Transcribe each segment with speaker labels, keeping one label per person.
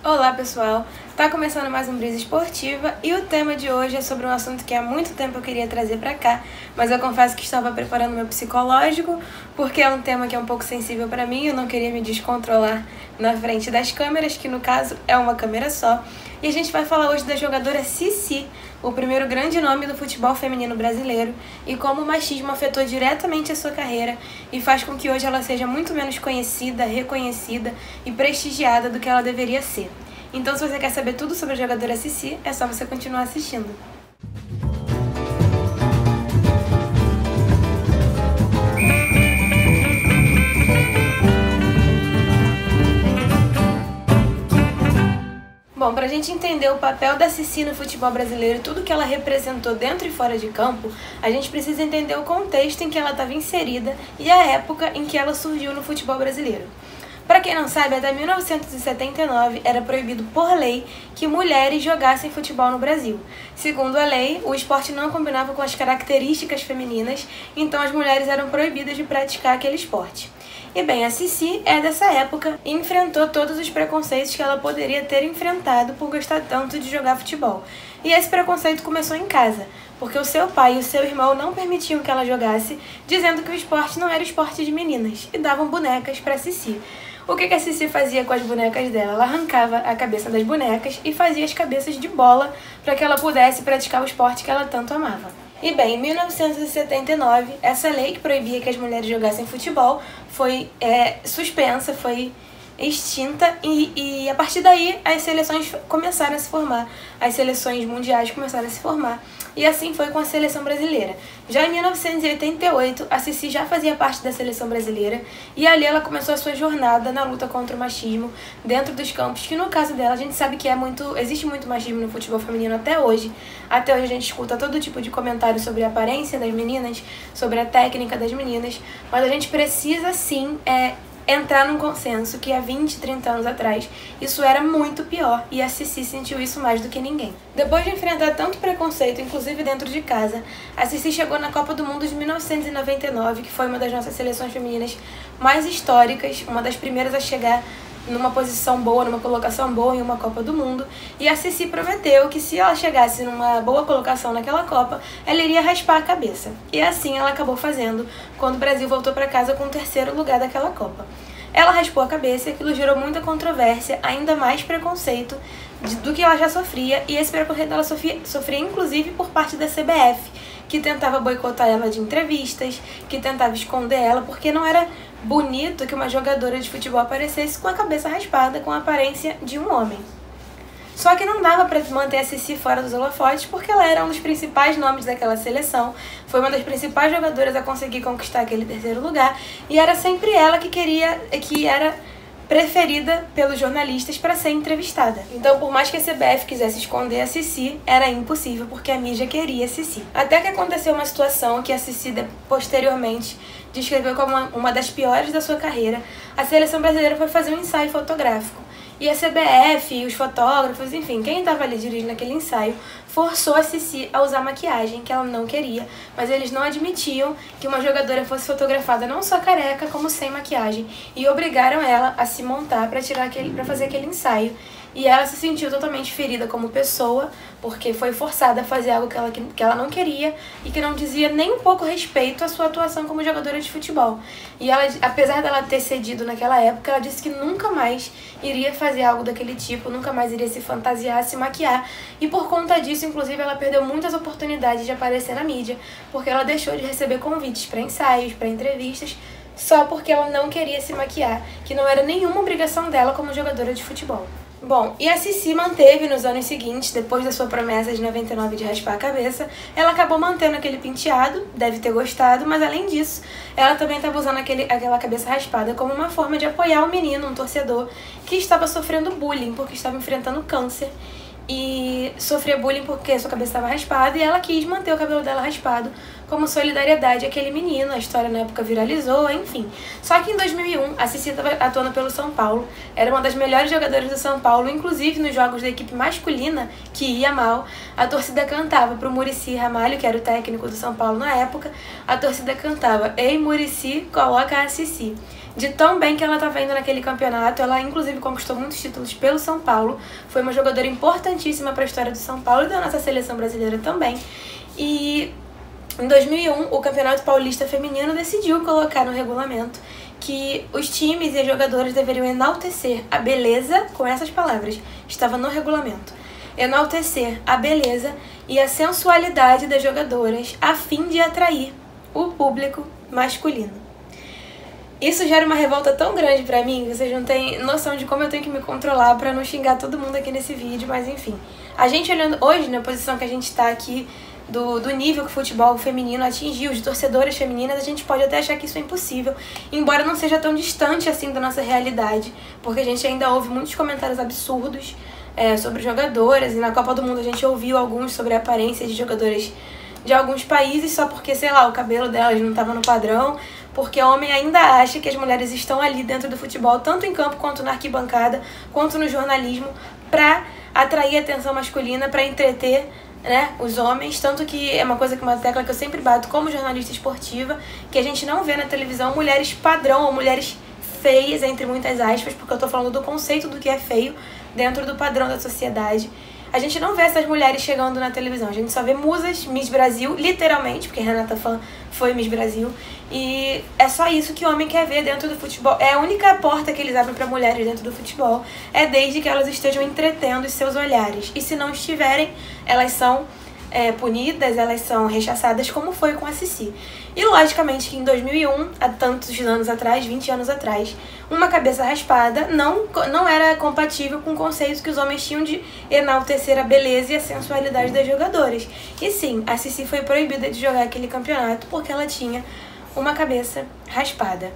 Speaker 1: Olá pessoal, tá começando mais um Brisa Esportiva e o tema de hoje é sobre um assunto que há muito tempo eu queria trazer pra cá, mas eu confesso que estava preparando meu psicológico, porque é um tema que é um pouco sensível pra mim, eu não queria me descontrolar na frente das câmeras, que no caso é uma câmera só, e a gente vai falar hoje da jogadora Cici, o primeiro grande nome do futebol feminino brasileiro, e como o machismo afetou diretamente a sua carreira e faz com que hoje ela seja muito menos conhecida, reconhecida e prestigiada do que ela deveria ser. Então, se você quer saber tudo sobre a jogadora Cici, é só você continuar assistindo. Bom, pra gente entender o papel da Cici no futebol brasileiro e tudo que ela representou dentro e fora de campo, a gente precisa entender o contexto em que ela estava inserida e a época em que ela surgiu no futebol brasileiro. Para quem não sabe, até 1979 era proibido por lei que mulheres jogassem futebol no Brasil. Segundo a lei, o esporte não combinava com as características femininas, então as mulheres eram proibidas de praticar aquele esporte. E bem, a Cici é dessa época e enfrentou todos os preconceitos que ela poderia ter enfrentado por gostar tanto de jogar futebol. E esse preconceito começou em casa, porque o seu pai e o seu irmão não permitiam que ela jogasse, dizendo que o esporte não era esporte de meninas, e davam bonecas para Cici. O que a Cici fazia com as bonecas dela? Ela arrancava a cabeça das bonecas e fazia as cabeças de bola para que ela pudesse praticar o esporte que ela tanto amava. E bem, em 1979, essa lei que proibia que as mulheres jogassem futebol foi suspensa, foi extinta e a partir daí as seleções começaram a se formar, as seleções mundiais começaram a se formar. E assim foi com a seleção brasileira. Já em 1988, a Cici já fazia parte da seleção brasileira e ali ela começou a sua jornada na luta contra o machismo dentro dos campos, que no caso dela a gente sabe que existe muito machismo no futebol feminino até hoje. Até hoje a gente escuta todo tipo de comentário sobre a aparência das meninas, sobre a técnica das meninas, mas a gente precisa sim entrar num consenso que há 20, 30 anos atrás isso era muito pior e a Cici sentiu isso mais do que ninguém. Depois de enfrentar tanto preconceito, inclusive dentro de casa, a Cici chegou na Copa do Mundo de 1999, que foi uma das nossas seleções femininas mais históricas, uma das primeiras a chegar numa posição boa, numa colocação boa em uma Copa do Mundo, e a Cici prometeu que se ela chegasse numa boa colocação naquela Copa, ela iria raspar a cabeça. E assim ela acabou fazendo quando o Brasil voltou para casa com o terceiro lugar daquela Copa. Ela raspou a cabeça e aquilo gerou muita controvérsia, ainda mais preconceito do que ela já sofria, e esse preconceito ela sofria inclusive por parte da CBF, que tentava boicotar ela de entrevistas, que tentava esconder ela, porque não era bonito que uma jogadora de futebol aparecesse com a cabeça raspada, com a aparência de um homem. Só que não dava para manter a Cici fora dos holofotes, porque ela era um dos principais nomes daquela seleção, foi uma das principais jogadoras a conseguir conquistar aquele terceiro lugar, e era sempre ela que era preferida pelos jornalistas para ser entrevistada. Então, por mais que a CBF quisesse esconder a Cici, era impossível, porque a mídia queria a Cici. Até que aconteceu uma situação que a Cici posteriormente descreveu como uma das piores da sua carreira. A seleção brasileira foi fazer um ensaio fotográfico. E a CBF, os fotógrafos, enfim, quem estava ali dirigindo aquele ensaio, forçou a Cici a usar maquiagem, que ela não queria, mas eles não admitiam que uma jogadora fosse fotografada não só careca, como sem maquiagem, e obrigaram ela a se montar para fazer aquele ensaio. E ela se sentiu totalmente ferida como pessoa, porque foi forçada a fazer algo que ela não queria e que não dizia nem um pouco respeito à sua atuação como jogadora de futebol. E ela, apesar dela ter cedido naquela época, ela disse que nunca mais iria fazer algo daquele tipo, nunca mais iria se fantasiar, se maquiar. E por conta disso, inclusive, ela perdeu muitas oportunidades de aparecer na mídia, porque ela deixou de receber convites para ensaios, para entrevistas, só porque ela não queria se maquiar, que não era nenhuma obrigação dela como jogadora de futebol. Bom, e a Cici manteve nos anos seguintes, depois da sua promessa de 99 de raspar a cabeça, ela acabou mantendo aquele penteado, deve ter gostado, mas além disso, ela também estava usando aquela cabeça raspada como uma forma de apoiar um menino, um torcedor, que estava sofrendo bullying, porque estava enfrentando câncer. E sofria bullying porque sua cabeça estava raspada e ela quis manter o cabelo dela raspado como solidariedade àquele menino. A história na época viralizou, enfim. Só que em 2001, a Cici estava atuando pelo São Paulo, era uma das melhores jogadoras do São Paulo, inclusive nos jogos da equipe masculina, que ia mal, a torcida cantava pro Muricy Ramalho, que era o técnico do São Paulo na época, a torcida cantava: "Ei, Muricy, coloca a Cici". de tão bem que ela estava indo naquele campeonato. Ela, inclusive, conquistou muitos títulos pelo São Paulo. Foi uma jogadora importantíssima para a história do São Paulo e da nossa seleção brasileira também. E em 2001, o Campeonato Paulista Feminino decidiu colocar no regulamento que os times e as jogadoras deveriam enaltecer a beleza, com essas palavras, estava no regulamento, enaltecer a beleza e a sensualidade das jogadoras a fim de atrair o público masculino. Isso gera uma revolta tão grande pra mim, vocês não têm noção de como eu tenho que me controlar pra não xingar todo mundo aqui nesse vídeo, mas enfim. A gente olhando hoje, na posição que a gente tá aqui, do nível que o futebol feminino atingiu, de torcedoras femininas, a gente pode até achar que isso é impossível, embora não seja tão distante assim da nossa realidade, porque a gente ainda ouve muitos comentários absurdos sobre jogadoras, e na Copa do Mundo a gente ouviu alguns sobre a aparência de jogadoras de alguns países só porque, sei lá, o cabelo delas não estava no padrão, porque o homem ainda acha que as mulheres estão ali dentro do futebol, tanto em campo quanto na arquibancada, quanto no jornalismo, para atrair a atenção masculina, para entreter, né, os homens, tanto que é uma coisa que uma tecla que eu sempre bato como jornalista esportiva, que a gente não vê na televisão mulheres padrão ou mulheres feias, entre muitas aspas, porque eu tô falando do conceito do que é feio dentro do padrão da sociedade. A gente não vê essas mulheres chegando na televisão, a gente só vê musas, Miss Brasil, literalmente, porque Renata Fã foi Miss Brasil, e é só isso que o homem quer ver dentro do futebol. É a única porta que eles abrem para mulheres dentro do futebol, é desde que elas estejam entretendo os seus olhares, e se não estiverem, elas são punidas, elas são rechaçadas, como foi com a Sissi. E logicamente que em 2001, há tantos anos atrás, 20 anos atrás, uma cabeça raspada não era compatível com o conceito que os homens tinham de enaltecer a beleza e a sensualidade das jogadoras. E sim, a Sissi foi proibida de jogar aquele campeonato porque ela tinha uma cabeça raspada.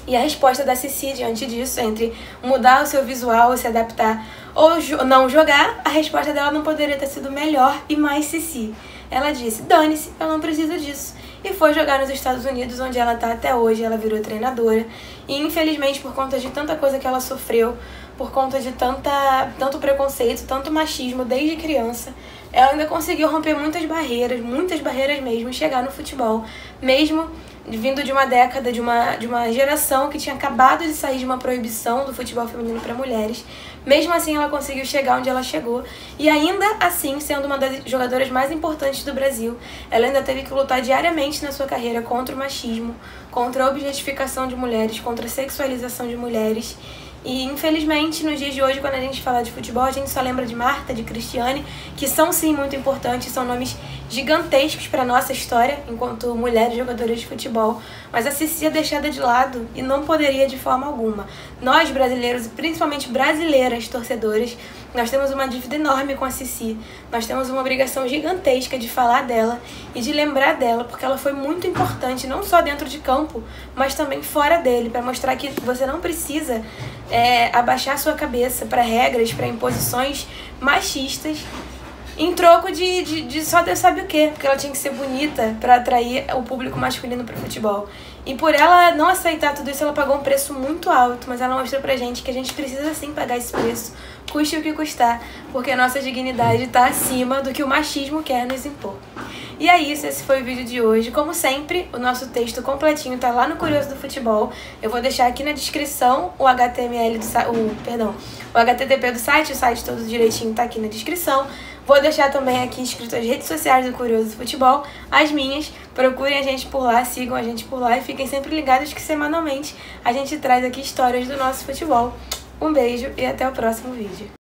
Speaker 1: E a resposta da Sissi diante disso, entre mudar o seu visual e se adaptar ou não jogar, a resposta dela não poderia ter sido melhor e mais Sissi. Ela disse, dane-se, eu não preciso disso. E foi jogar nos Estados Unidos, onde ela está até hoje, ela virou treinadora. E infelizmente, por conta de tanta coisa que ela sofreu, por conta de tanto preconceito, tanto machismo desde criança, ela ainda conseguiu romper muitas barreiras mesmo, e chegar no futebol, mesmo vindo de uma década, de uma geração que tinha acabado de sair de uma proibição do futebol feminino para mulheres. Mesmo assim, ela conseguiu chegar onde ela chegou. E ainda assim, sendo uma das jogadoras mais importantes do Brasil, ela ainda teve que lutar diariamente na sua carreira contra o machismo, contra a objetificação de mulheres, contra a sexualização de mulheres. E infelizmente, nos dias de hoje, quando a gente fala de futebol, a gente só lembra de Marta, de Cristiane, que são sim muito importantes, são nomes gigantescos para nossa história enquanto mulheres jogadoras de futebol, mas a Sissi é deixada de lado e não poderia de forma alguma. Nós brasileiros, e principalmente brasileiras torcedoras, nós temos uma dívida enorme com a Sissi, nós temos uma obrigação gigantesca de falar dela e de lembrar dela, porque ela foi muito importante, não só dentro de campo, mas também fora dele, para mostrar que você não precisa abaixar sua cabeça para regras, para imposições machistas, em troco de só Deus sabe o quê, porque ela tinha que ser bonita para atrair o público masculino para o futebol. E por ela não aceitar tudo isso, ela pagou um preço muito alto, mas ela mostrou pra gente que a gente precisa sim pagar esse preço, custe o que custar, porque a nossa dignidade está acima do que o machismo quer nos impor. E é isso, esse foi o vídeo de hoje. Como sempre, o nosso texto completinho tá lá no Curioso do Futebol. Eu vou deixar aqui na descrição o HTML o HTTP do site, o site todo direitinho tá aqui na descrição. Vou deixar também aqui escrito as redes sociais do Curioso do Futebol, as minhas. Procurem a gente por lá, sigam a gente por lá e fiquem sempre ligados que semanalmente a gente traz aqui histórias do nosso futebol. Um beijo e até o próximo vídeo.